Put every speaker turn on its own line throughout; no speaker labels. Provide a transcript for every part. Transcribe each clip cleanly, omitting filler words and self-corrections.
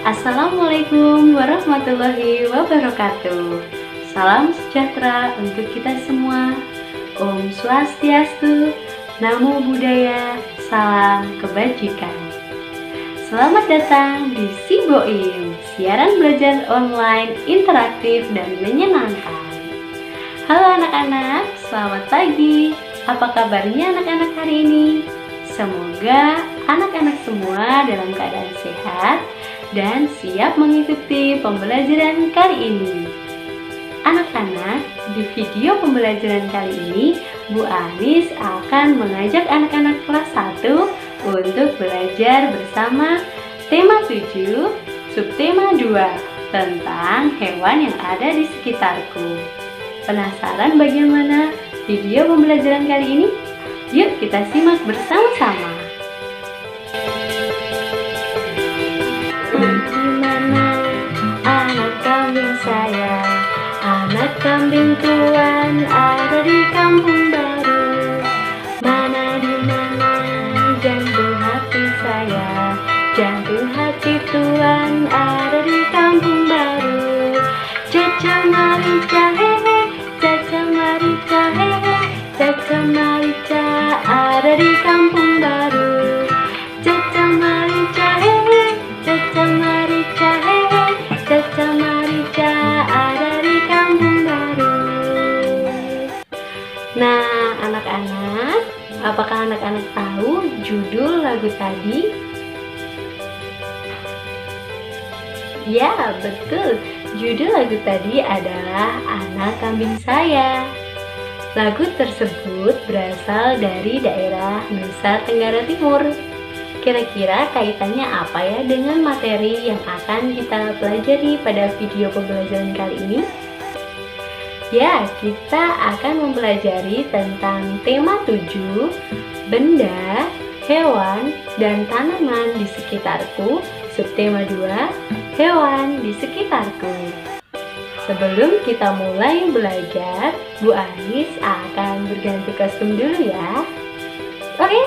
Assalamualaikum warahmatullahi wabarakatuh. Salam sejahtera untuk kita semua. Om Swastiastu, Namo Buddhaya, salam kebajikan. Selamat datang di Siboim, siaran belajar online interaktif dan menyenangkan. Halo anak-anak, selamat pagi. Apa kabarnya anak-anak hari ini? Semoga anak-anak semua dalam keadaan sehat dan siap mengikuti pembelajaran kali ini. Anak-anak, di video pembelajaran kali ini, Bu Anis akan mengajak anak-anak kelas 1 untuk belajar bersama tema 7, subtema 2, tentang hewan yang ada di sekitarku. Penasaran bagaimana video pembelajaran kali ini? Yuk kita simak bersama-sama. Dimana anak kambing saya? Anak kambing tuan ada di kampung baru. Mana di mana jantung hati saya? Jantung hati tuan ada di kampung baru. Caca marica hehe, caca marica hehe, caca marica ada di kampung baru. Caca marica hehe, caca marica hehe, caca marica ada di kampung baru. Nah, anak-anak, apakah anak-anak tahu judul lagu tadi? Ya, betul. Judul lagu tadi adalah Anak Kambing Saya. Lagu tersebut berasal dari daerah Nusa Tenggara Timur. Kira-kira kaitannya apa ya dengan materi yang akan kita pelajari pada video pembelajaran kali ini? Ya, kita akan mempelajari tentang tema 7, benda, hewan, dan tanaman di sekitarku. Subtema 2, hewan di sekitarku. Sebelum kita mulai belajar, Bu Anis akan berganti kostum dulu ya. Oke?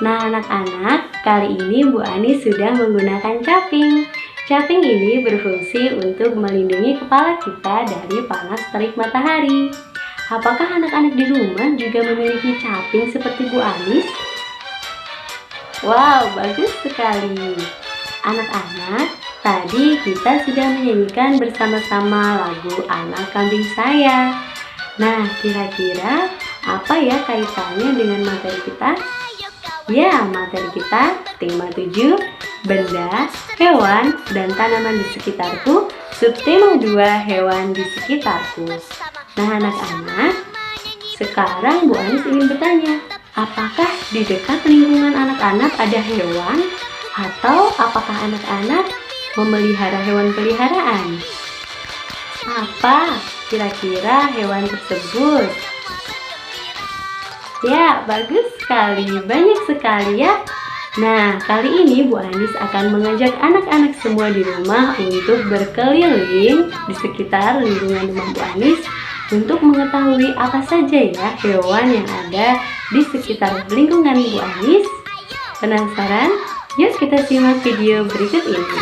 Nah anak-anak, kali ini Bu Anis sudah menggunakan caping. Caping ini berfungsi untuk melindungi kepala kita dari panas terik matahari. Apakah anak-anak di rumah juga memiliki caping seperti Bu Anis? Wow, bagus sekali. Anak-anak, tadi kita sudah menyanyikan bersama-sama lagu Anak Kambing Saya. Nah, kira-kira apa ya kaitannya dengan materi kita? Ya, materi kita tema 7, benda, hewan, dan tanaman di sekitarku. Subtema 2, hewan di sekitarku. Nah, anak-anak, sekarang Bu Anis ingin bertanya, apakah di dekat lingkungan anak-anak ada hewan? Atau apakah anak-anak memelihara hewan peliharaan? Apa kira-kira hewan tersebut? Ya, bagus sekali, banyak sekali ya. Nah, kali ini Bu Anis akan mengajak anak-anak semua di rumah untuk berkeliling di sekitar lingkungan rumah Bu Anis untuk mengetahui apa saja ya hewan yang ada di sekitar lingkungan Bu Anis. Penasaran? Yuk kita simak video berikut ini.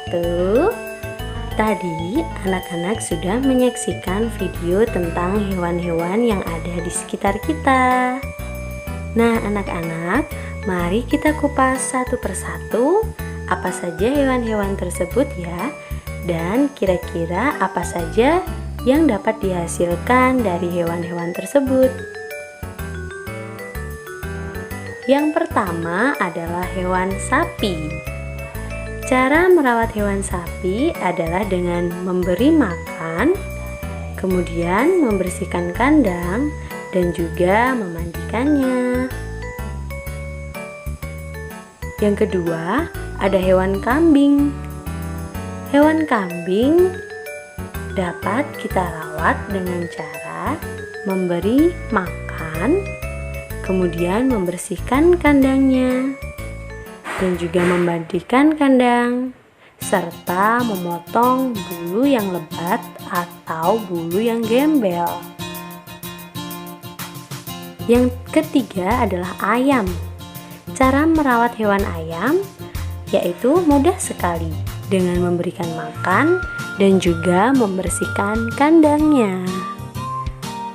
persatu. Tadi anak-anak sudah menyaksikan video tentang hewan-hewan yang ada di sekitar kita. Nah, anak-anak, mari kita kupas satu persatu apa saja hewan-hewan tersebut ya, dan kira-kira apa saja yang dapat dihasilkan dari hewan-hewan tersebut. Yang pertama adalah hewan sapi. Cara merawat hewan sapi adalah dengan memberi makan, kemudian membersihkan kandang, dan juga memandikannya. Yang kedua, ada hewan kambing. Hewan kambing dapat kita rawat dengan cara memberi makan, kemudian membersihkan kandangnya, dan juga memandikan kandang, serta memotong bulu yang lebat atau bulu yang gembel. Yang ketiga adalah ayam. Cara merawat hewan ayam yaitu mudah sekali dengan memberikan makan dan juga membersihkan kandangnya.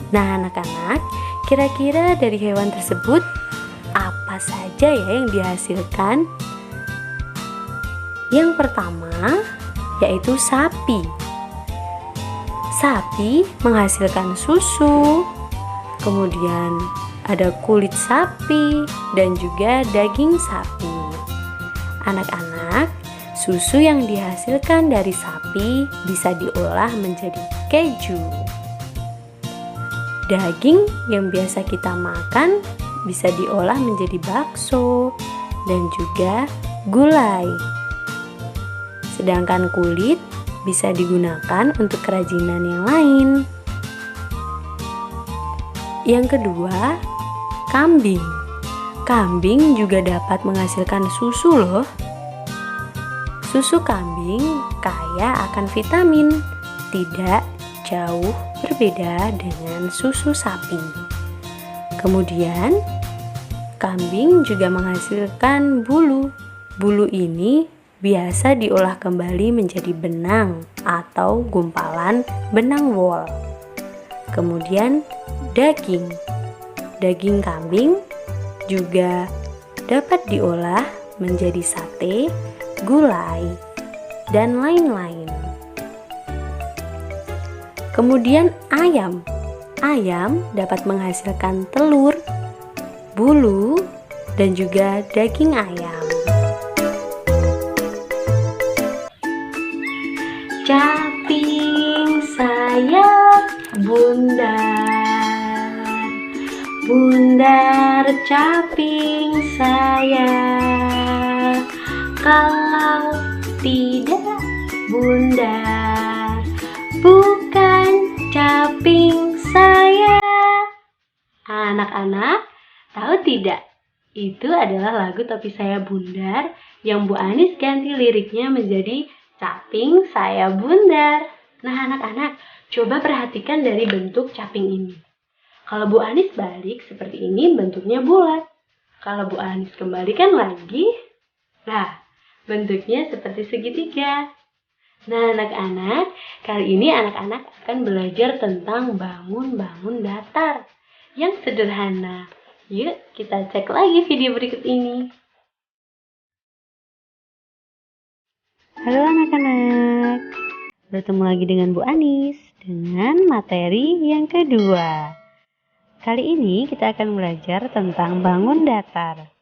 Nah, anak-anak, kira-kira dari hewan tersebut apa saja ya yang dihasilkan? Yang pertama yaitu sapi. Sapi menghasilkan susu, kemudian ada kulit sapi dan juga daging sapi. Anak-anak, susu yang dihasilkan dari sapi bisa diolah menjadi keju. Daging yang biasa kita makan bisa diolah menjadi bakso dan juga gulai. Sedangkan kulit bisa digunakan untuk kerajinan yang lain. Yang kedua, kambing. Kambing juga dapat menghasilkan susu loh. Susu kambing kaya akan vitamin, tidak jauh berbeda dengan susu sapi. Kemudian, kambing juga menghasilkan bulu. Bulu ini biasa diolah kembali menjadi benang atau gumpalan benang wol. Kemudian, daging. Daging kambing juga dapat diolah menjadi sate, gulai, dan lain-lain. Kemudian ayam. Ayam dapat menghasilkan telur, bulu, dan juga daging ayam. Caping sayap bundar, bundar caping saya. Kalau tidak bundar, bukan caping saya. Anak-anak, tahu tidak? Itu adalah lagu Topi Saya Bundar yang Bu Anis ganti liriknya menjadi Caping Saya Bundar. Nah, anak-anak, coba perhatikan dari bentuk caping ini. Kalau Bu Anis balik seperti ini, bentuknya bulat. Kalau Bu Anis kembalikan lagi, nah, bentuknya seperti segitiga. Nah, anak-anak, kali ini anak-anak akan belajar tentang bangun-bangun datar yang sederhana. Yuk, kita cek lagi video berikut ini. Halo anak-anak, bertemu lagi dengan Bu Anis dengan materi yang kedua. Kali ini kita akan belajar tentang bangun datar.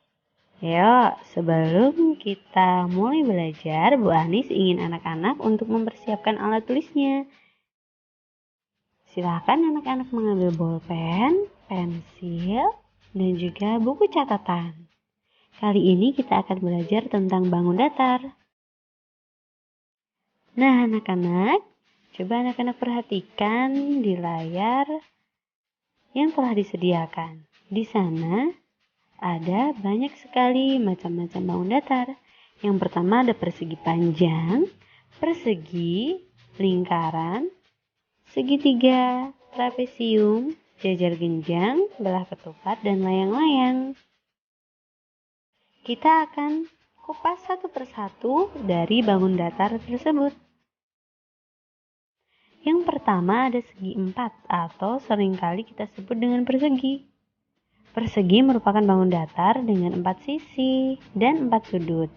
Yuk, sebelum kita mulai belajar, Bu Anis ingin anak-anak untuk mempersiapkan alat tulisnya. Silakan anak-anak mengambil bolpen, pensil, dan juga buku catatan. Kali ini kita akan belajar tentang bangun datar. Nah, anak-anak, coba anak-anak perhatikan di layar yang telah disediakan. Di sana ada banyak sekali macam-macam bangun datar. Yang pertama ada persegi panjang, persegi, lingkaran, segitiga, trapesium, jajar genjang, belah ketupat, dan layang-layang. Kita akan Kupas satu persatu dari bangun datar tersebut. Yang pertama ada segi 4 atau seringkali kita sebut dengan persegi. Persegi merupakan bangun datar dengan 4 sisi dan 4 sudut.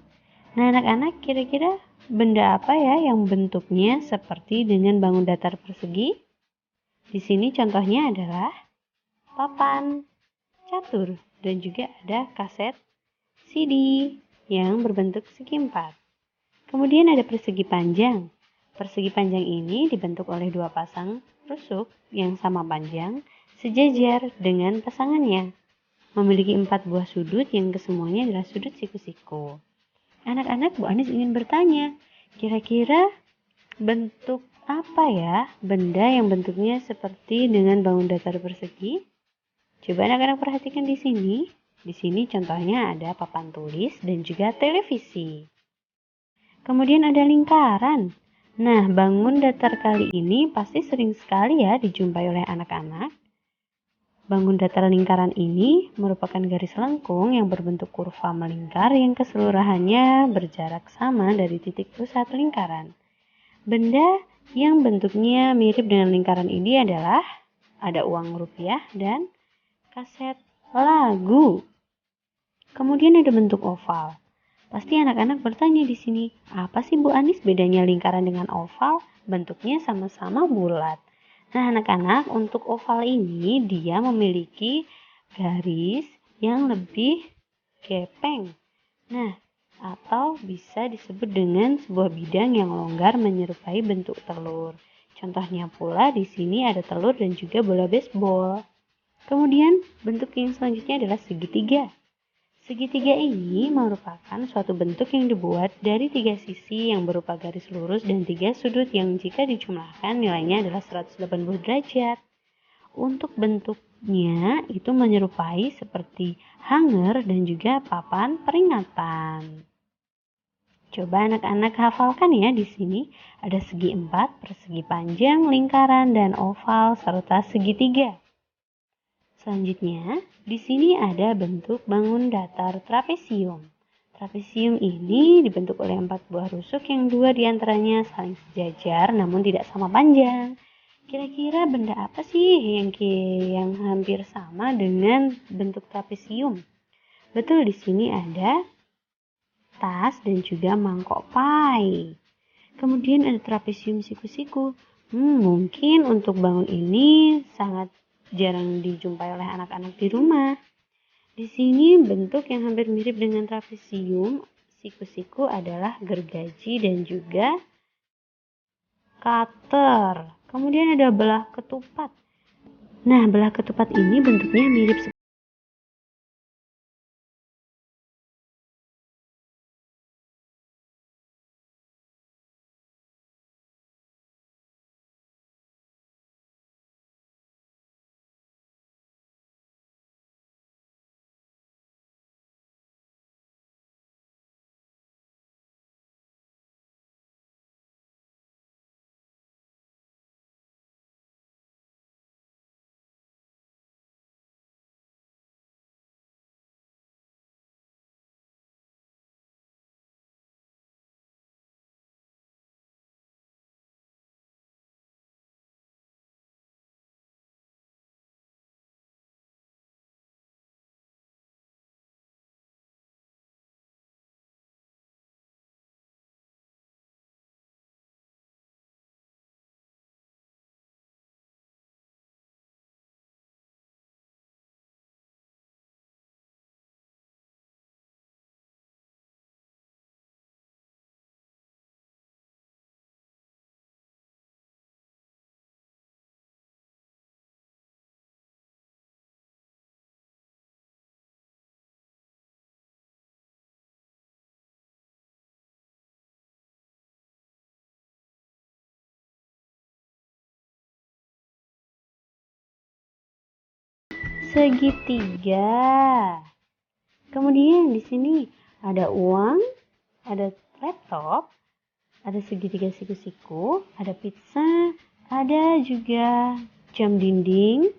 Nah, anak-anak, kira-kira benda apa ya yang bentuknya seperti dengan bangun datar persegi? Di sini contohnya adalah papan, catur, dan juga ada kaset CD yang berbentuk segi 4. Kemudian ada persegi panjang. Persegi panjang ini dibentuk oleh dua pasang rusuk yang sama panjang sejajar dengan pasangannya. Memiliki 4 buah sudut yang kesemuanya adalah sudut siku-siku. Anak-anak, Bu Anis ingin bertanya, kira-kira bentuk apa ya benda yang bentuknya seperti dengan bangun datar persegi? Coba anak-anak perhatikan di sini. Di sini contohnya ada papan tulis dan juga televisi. Kemudian ada lingkaran. Nah, bangun datar kali ini pasti sering sekali ya dijumpai oleh anak-anak. Bangun datar lingkaran ini merupakan garis lengkung yang berbentuk kurva melingkar yang keseluruhannya berjarak sama dari titik pusat lingkaran. Benda yang bentuknya mirip dengan lingkaran ini adalah ada uang rupiah dan kaset lagu. Kemudian ada bentuk oval. Pasti anak-anak bertanya di sini, apa sih Bu Anis bedanya lingkaran dengan oval? Bentuknya sama-sama bulat. Nah, anak-anak, untuk oval ini dia memiliki garis yang lebih gepeng. Nah, atau bisa disebut dengan sebuah bidang yang longgar menyerupai bentuk telur. Contohnya pula di sini ada telur dan juga bola baseball. Kemudian bentuk yang selanjutnya adalah segitiga. Segitiga ini merupakan suatu bentuk yang dibuat dari 3 sisi yang berupa garis lurus dan 3 sudut yang jika dijumlahkan nilainya adalah 180 derajat. Untuk bentuknya itu menyerupai seperti hanger dan juga papan peringatan. Coba anak-anak hafalkan ya di sini ada segi 4, persegi panjang, lingkaran, dan oval serta segitiga. Selanjutnya, di sini ada bentuk bangun datar trapesium. Trapesium ini dibentuk oleh 4 buah rusuk yang 2 diantaranya saling sejajar namun tidak sama panjang. Kira-kira benda apa sih yang hampir sama dengan bentuk trapesium? Betul, di sini ada tas dan juga mangkok pai. Kemudian ada trapesium siku-siku. Mungkin untuk bangun ini sangat jarang dijumpai oleh anak-anak di rumah. Di sini bentuk yang hampir mirip dengan trapesium siku-siku adalah gergaji dan juga cutter. Kemudian ada belah ketupat. Nah, belah ketupat ini bentuknya mirip seperti segitiga. Kemudian di sini ada uang, ada laptop, ada segitiga siku-siku, ada pizza, ada juga jam dinding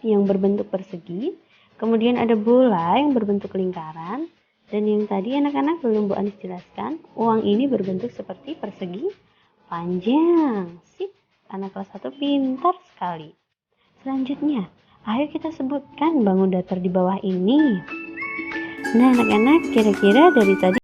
yang berbentuk persegi. Kemudian ada bola yang berbentuk lingkaran Dan yang tadi anak-anak belum Bu Anis jelaskan, uang ini berbentuk seperti persegi panjang. Sip, anak kelas 1 pintar sekali. Selanjutnya, ayo kita sebutkan bangun datar di bawah ini. Nah, anak-anak, kira-kira dari tadi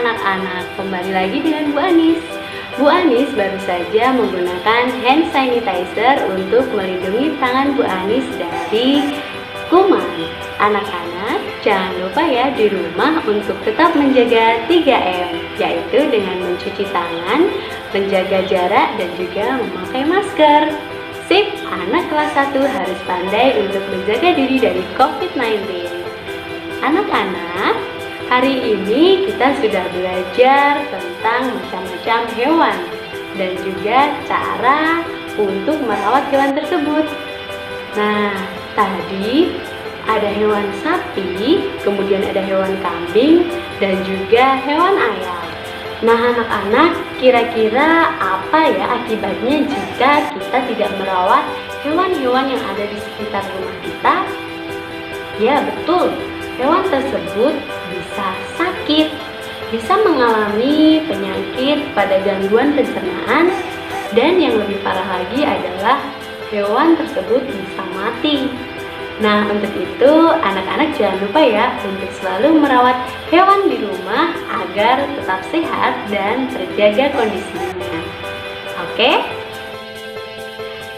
anak-anak, kembali lagi dengan Bu Anis. Bu Anis baru saja menggunakan hand sanitizer untuk melindungi tangan Bu Anis dari kuman. Anak-anak, jangan lupa ya di rumah untuk tetap menjaga 3M, yaitu dengan mencuci tangan, menjaga jarak, dan juga memakai masker. Sip, anak kelas 1 harus pandai untuk menjaga diri dari COVID-19. Anak-anak, hari ini kita sudah belajar tentang macam-macam hewan dan juga cara untuk merawat hewan tersebut. Nah, tadi ada hewan sapi, kemudian ada hewan kambing, dan juga hewan ayam. Nah, anak-anak, kira-kira apa ya akibatnya jika kita tidak merawat hewan-hewan yang ada di sekitar rumah kita? Ya, betul. Hewan tersebut bisa sakit, bisa mengalami penyakit pada gangguan pencernaan, dan yang lebih parah lagi adalah hewan tersebut bisa mati. Nah, untuk itu anak-anak jangan lupa ya untuk selalu merawat hewan di rumah agar tetap sehat dan terjaga kondisinya. Oke?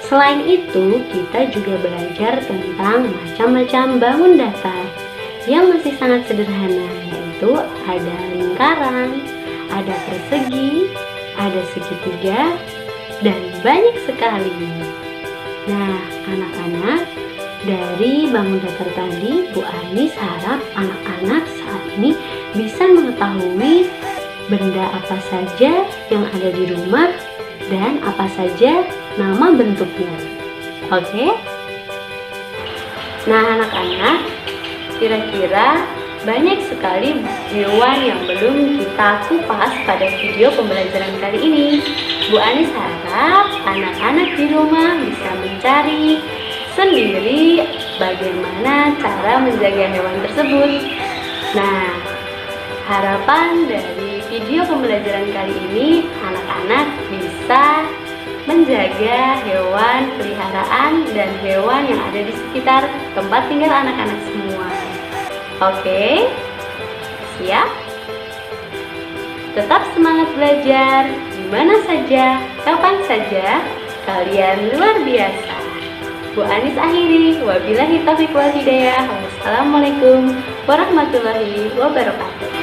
Selain itu, kita juga belajar tentang macam-macam bangun datar yang masih sangat sederhana, yaitu ada lingkaran, ada persegi, ada segitiga, dan banyak sekali. Nah, anak-anak, dari bangun datar tadi, Bu Anis harap anak-anak saat ini bisa mengetahui benda apa saja yang ada di rumah dan apa saja nama bentuknya. Oke? Nah, anak-anak, kira-kira banyak sekali hewan yang belum kita kupas pada video pembelajaran kali ini. Bu Anis harap anak-anak di rumah bisa mencari sendiri bagaimana cara menjaga hewan tersebut. Nah, harapan dari video pembelajaran kali ini, anak-anak bisa menjaga hewan peliharaan dan hewan yang ada di sekitar tempat tinggal anak-anak semua. Oke, siap? Tetap semangat belajar, di mana saja, kapan saja, kalian luar biasa. Bu Anis akhiri, wabillahi taufiq wal hidayah. Wassalamualaikum warahmatullahi wabarakatuh.